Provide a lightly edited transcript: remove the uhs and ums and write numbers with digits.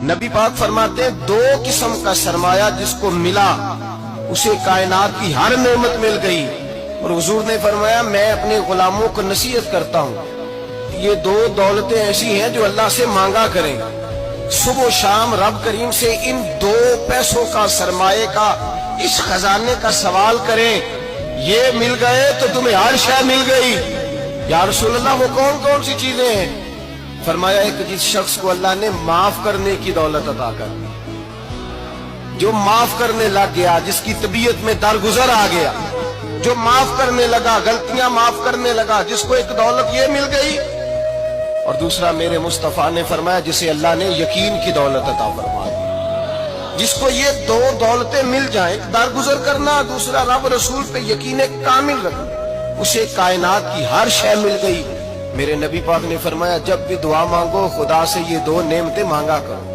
نبی پاک فرماتے ہیں دو قسم کا سرمایہ جس کو ملا اسے کائنات کی ہر نعمت مل گئی. اور حضور نے فرمایا میں اپنے غلاموں کو نصیحت کرتا ہوں یہ دو دولتیں ایسی ہیں جو اللہ سے مانگا کریں. صبح و شام رب کریم سے ان دو پیسوں کا سرمایہ کا اس خزانے کا سوال کریں. یہ مل گئے تو تمہیں ہر شے مل گئی. یا رسول اللہ وہ کون کون سی چیزیں ہیں؟ فرمایا ایک جس شخص کو اللہ نے معاف کرنے کی دولت عطا کر دی, جو معاف کرنے لگ گیا, جس کی طبیعت میں درگزر آ گیا, جو معاف کرنے لگا, غلطیاں معاف کرنے لگا, جس کو ایک دولت یہ مل گئی. اور دوسرا میرے مصطفیٰ نے فرمایا جسے اللہ نے یقین کی دولت عطا فرما دی. جس کو یہ دو دولتیں مل جائیں, درگزر کرنا, دوسرا رب رسول پہ یقین کامل رکھنا, اسے کائنات کی ہر شے مل گئی. میرے نبی پاک نے فرمایا جب بھی دعا مانگو خدا سے یہ دو نعمتیں مانگا کرو.